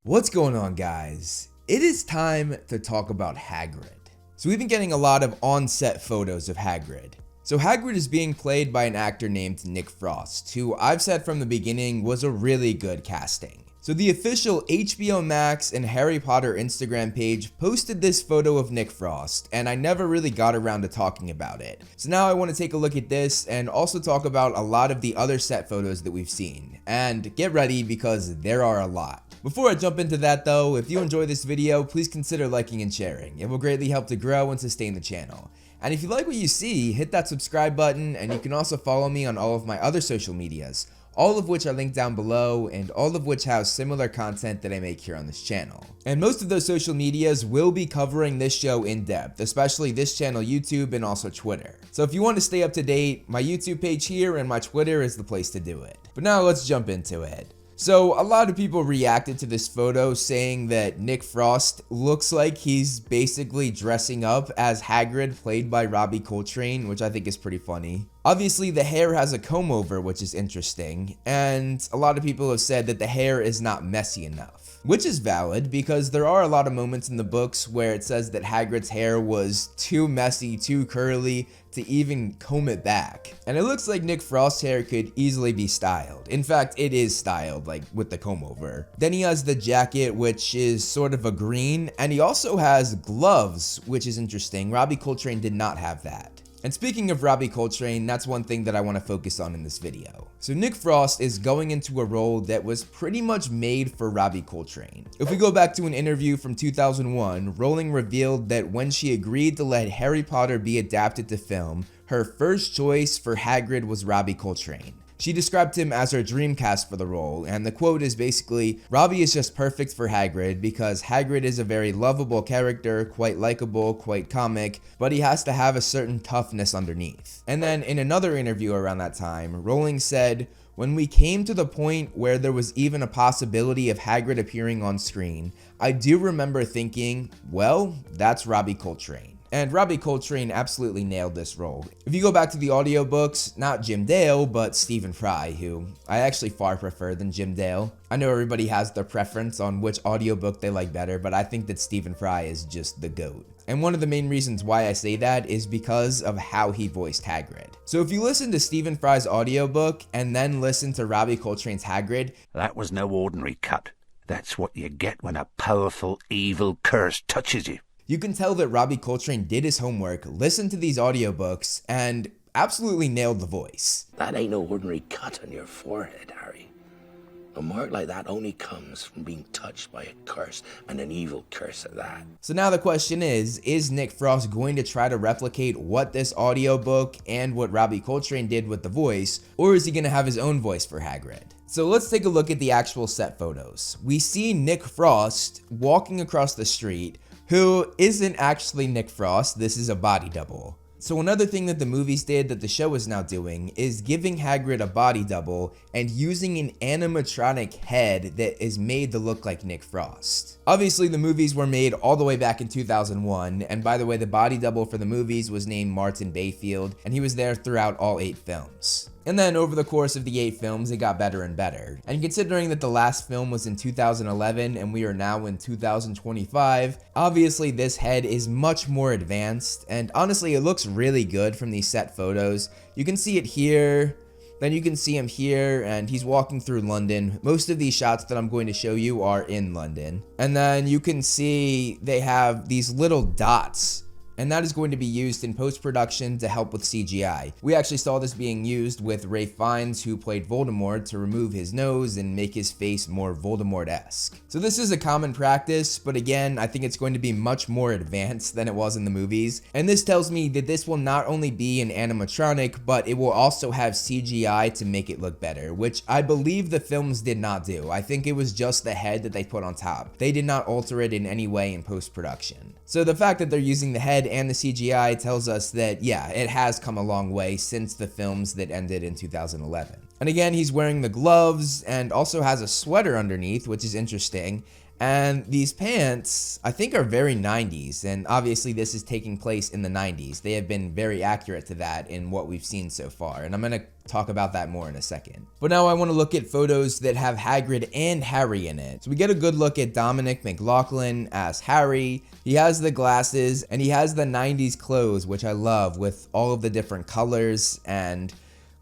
What's going on, guys? It is time to talk about Hagrid. So we've been getting a lot of on-set photos of Hagrid. So Hagrid is being played by an actor named Nick Frost, who I've said from the beginning was a really good casting. So the official HBO Max and Harry Potter Instagram page posted this photo of Nick Frost, and I never really got around to talking about it. So now I want to take a look at this and also talk about a lot of the other set photos that we've seen. And get ready because there are a lot. Before I jump into that though, if you enjoy this video, please consider liking and sharing. It will greatly help to grow and sustain the channel. And if you like what you see, hit that subscribe button, and you can also follow me on all of my other social medias, all of which are linked down below and all of which have similar content that I make here on this channel. And most of those social medias will be covering this show in depth, especially this channel, YouTube, and also Twitter. So if you want to stay up to date, my YouTube page here and my Twitter is the place to do it. But now let's jump into it. So a lot of people reacted to this photo saying that Nick Frost looks like he's basically dressing up as Hagrid, played by Robbie Coltrane, which I think is pretty funny. Obviously the hair has a comb over, which is interesting, and a lot of people have said that the hair is not messy enough. Which is valid because there are a lot of moments in the books where it says that Hagrid's hair was too messy, too curly to even comb it back. And it looks like Nick Frost's hair could easily be styled. In fact, it is styled, like with the comb over. Then he has the jacket, which is sort of a green, and he also has gloves, which is interesting. Robbie Coltrane did not have that. And speaking of Robbie Coltrane, that's one thing that I want to focus on in this video. So Nick Frost is going into a role that was pretty much made for Robbie Coltrane. If we go back to an interview from 2001, Rowling revealed that when she agreed to let Harry Potter be adapted to film, her first choice for Hagrid was Robbie Coltrane. She described him as her dream cast for the role, and the quote is basically, "Robbie is just perfect for Hagrid because Hagrid is a very lovable character, quite likable, quite comic, but he has to have a certain toughness underneath." And then in another interview around that time, Rowling said, "When we came to the point where there was even a possibility of Hagrid appearing on screen, I do remember thinking, well, that's Robbie Coltrane." And Robbie Coltrane absolutely nailed this role. If you go back to the audiobooks, not Jim Dale, but Stephen Fry, who I actually far prefer than Jim Dale. I know everybody has their preference on which audiobook they like better, but I think that Stephen Fry is just the GOAT. And one of the main reasons why I say that is because of how he voiced Hagrid. So if you listen to Stephen Fry's audiobook and then listen to Robbie Coltrane's Hagrid, that was no ordinary cut. That's what you get when a powerful, evil curse touches you. You can tell that Robbie Coltrane did his homework, listened to these audiobooks, and absolutely nailed the voice. That ain't no ordinary cut on your forehead, Harry. A mark like that only comes from being touched by a curse, and an evil curse at that. So now the question is Nick Frost going to try to replicate what this audiobook and what Robbie Coltrane did with the voice, or is he going to have his own voice for Hagrid? So let's take a look at the actual set photos. We see Nick Frost walking across the street, who isn't actually Nick Frost. This is a body double. So another thing that the movies did that the show is now doing is giving Hagrid a body double and using an animatronic head that is made to look like Nick Frost. Obviously the movies were made all the way back in 2001, and by the way, the body double for the movies was named Martin Bayfield, and he was there throughout all 8 films. And then over the course of the 8 films, it got better and better. And considering that the last film was in 2011 and we are now in 2025, obviously this head is much more advanced, and honestly it looks really good from these set photos. You can see it here, then you can see him here, and he's walking through London. Most of these shots that I'm going to show you are in London. And then you can see they have these little dots, and that is going to be used in post-production to help with CGI. We actually saw this being used with Ralph Fiennes, who played Voldemort, to remove his nose and make his face more Voldemort-esque. So this is a common practice, but again, I think it's going to be much more advanced than it was in the movies. And this tells me that this will not only be an animatronic, but it will also have CGI to make it look better, which I believe the films did not do. I think it was just the head that they put on top. They did not alter it in any way in post-production. So the fact that they're using the head and the CGI tells us that, yeah, it has come a long way since the films that ended in 2011. And again, he's wearing the gloves and also has a sweater underneath, which is interesting. And these pants, I think, are very 90s, and obviously this is taking place in the 90s. They have been very accurate to that in what we've seen so far, and I'm going to talk about that more in a second. But now I want to look at photos that have Hagrid and Harry in it. So we get a good look at Dominic McLaughlin as Harry. He has the glasses, and he has the 90s clothes, which I love, with all of the different colors and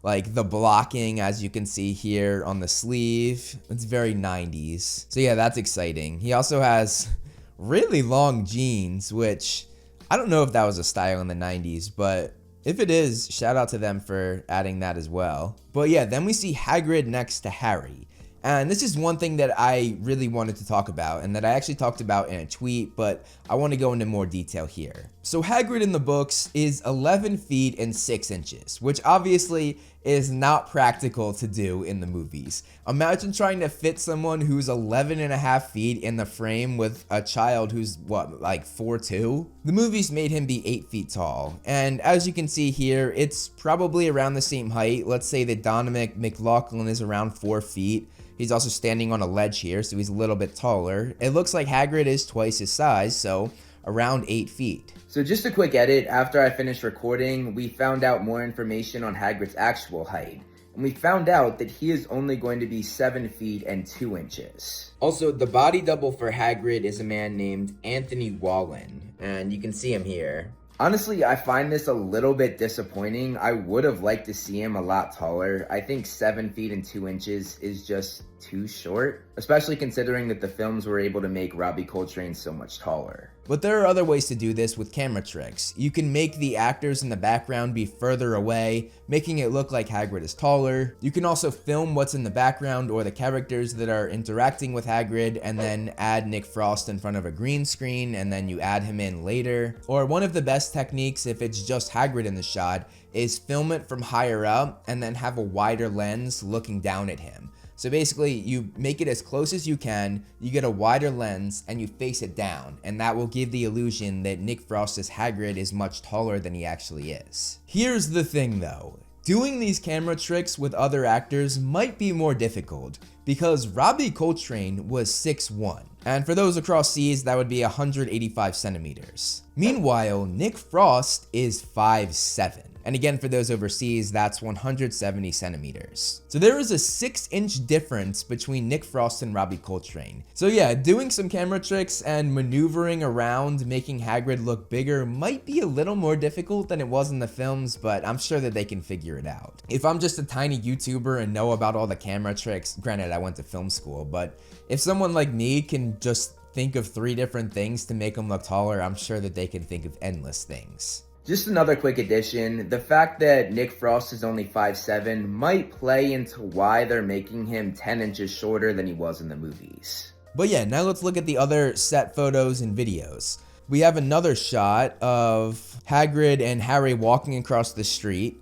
like the blocking, as you can see here on the sleeve. It's very 90s. So yeah, that's exciting. He also has really long jeans, which I don't know if that was a style in the 90s, but if it is, shout out to them for adding that as well. But yeah, then we see Hagrid next to Harry. And this is one thing that I really wanted to talk about and that I actually talked about in a tweet, but I want to go into more detail here. So Hagrid in the books is 11 feet and 6 inches, which obviously is not practical to do in the movies. Imagine trying to fit someone who's 11 and a half feet in the frame with a child who's like 4'2"? The movies made him be 8 feet tall. And as you can see here, it's probably around the same height. Let's say that Dominic McLaughlin is around 4 feet. He's also standing on a ledge here, so he's a little bit taller. It looks like Hagrid is twice his size, so around 8 feet. So just a quick edit, after I finished recording, we found out more information on Hagrid's actual height. And we found out that he is only going to be 7 feet and 2 inches. Also, the body double for Hagrid is a man named Anthony Wallen, and you can see him here. Honestly, I find this a little bit disappointing. I would have liked to see him a lot taller. I think 7 feet and 2 inches is just too short, especially considering that the films were able to make Robbie Coltrane so much taller. But there are other ways to do this with camera tricks. You can make the actors in the background be further away, making it look like Hagrid is taller. You can also film what's in the background or the characters that are interacting with Hagrid and then add Nick Frost in front of a green screen and then you add him in later. Or one of the best techniques, if it's just Hagrid in the shot, is film it from higher up and then have a wider lens looking down at him. So basically, you make it as close as you can, you get a wider lens, and you face it down, and that will give the illusion that Nick Frost as Hagrid is much taller than he actually is. Here's the thing though, doing these camera tricks with other actors might be more difficult, because Robbie Coltrane was 6'1", and for those across seas, that would be 185 centimeters. Meanwhile, Nick Frost is 5'7". And again, for those overseas, that's 170 centimeters. So there is a 6-inch difference between Nick Frost and Robbie Coltrane. So yeah, doing some camera tricks and maneuvering around, making Hagrid look bigger might be a little more difficult than it was in the films, but I'm sure that they can figure it out. If I'm just a tiny YouTuber and know about all the camera tricks, granted I went to film school, but if someone like me can just think of 3 different things to make them look taller, I'm sure that they can think of endless things. Just another quick addition, the fact that Nick Frost is only 5'7" might play into why they're making him 10 inches shorter than he was in the movies. But yeah, now let's look at the other set photos and videos. We have another shot of Hagrid and Harry walking across the street.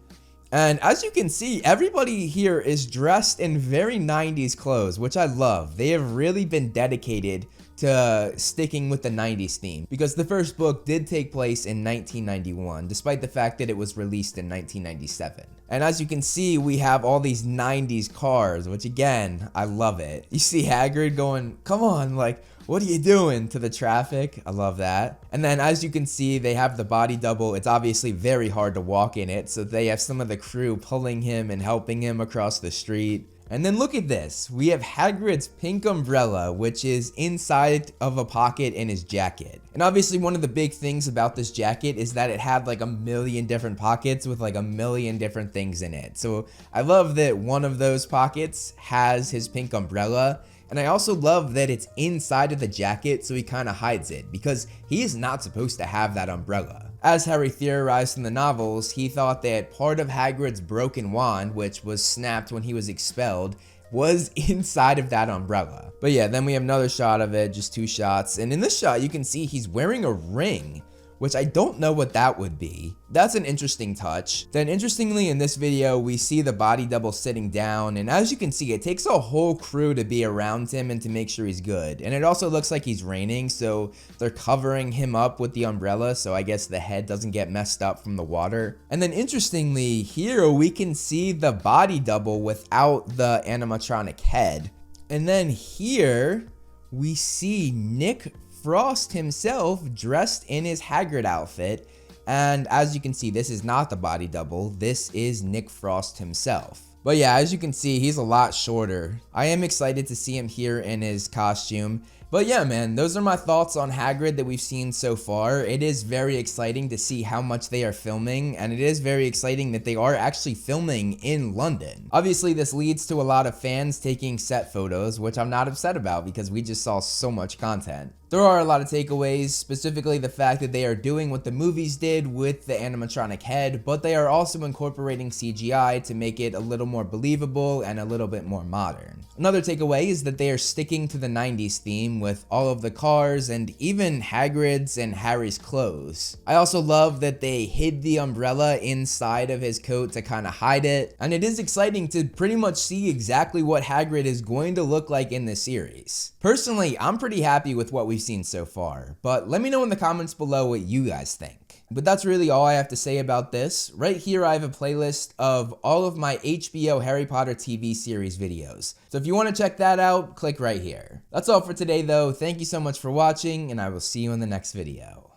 And as you can see, everybody here is dressed in very 90s clothes, which I love. They have really been dedicated to sticking with the 90s theme, because the first book did take place in 1991, despite the fact that it was released in 1997. And as you can see, we have all these 90s cars, which again, I love it. You see Hagrid going, come on, like, what are you doing, to the traffic? I love that. And then as you can see, they have the body double. It's obviously very hard to walk in it, so they have some of the crew pulling him and helping him across the street. And then look at this, we have Hagrid's pink umbrella, which is inside of a pocket in his jacket. And obviously one of the big things about this jacket is that it had like a million different pockets with like a million different things in it. So I love that one of those pockets has his pink umbrella. And I also love that it's inside of the jacket, so he kind of hides it, because he is not supposed to have that umbrella. As Harry theorized in the novels, he thought that part of Hagrid's broken wand, which was snapped when he was expelled, was inside of that umbrella. But yeah, then we have another shot of it, just 2 shots. And in this shot, you can see he's wearing a ring, which I don't know what that would be. That's an interesting touch. Then interestingly, in this video, we see the body double sitting down, and as you can see, it takes a whole crew to be around him and to make sure he's good. And it also looks like he's raining, so they're covering him up with the umbrella, so I guess the head doesn't get messed up from the water. And then interestingly, here we can see the body double without the animatronic head. And then here, we see Nick Frost himself dressed in his Hagrid outfit. And as you can see, this is not the body double, this is Nick Frost himself. But yeah, as you can see, he's a lot shorter. I am excited to see him here in his costume. But yeah, man, those are my thoughts on Hagrid that we've seen so far. It is very exciting to see how much they are filming, and it is very exciting that they are actually filming in London. Obviously, this leads to a lot of fans taking set photos, which I'm not upset about because we just saw so much content. There are a lot of takeaways, specifically the fact that they are doing what the movies did with the animatronic head, but they are also incorporating CGI to make it a little more believable and a little bit more modern. Another takeaway is that they are sticking to the 90s theme with all of the cars and even Hagrid's and Harry's clothes. I also love that they hid the umbrella inside of his coat to kind of hide it, and it is exciting to pretty much see exactly what Hagrid is going to look like in this series. Personally, I'm pretty happy with what we've seen so far, but let me know in the comments below what you guys think. But that's really all I have to say about this. Right here I have a playlist of all of my HBO Harry Potter TV series videos. So if you want to check that out, click right here. That's all for today though. Thank you so much for watching, and I will see you in the next video.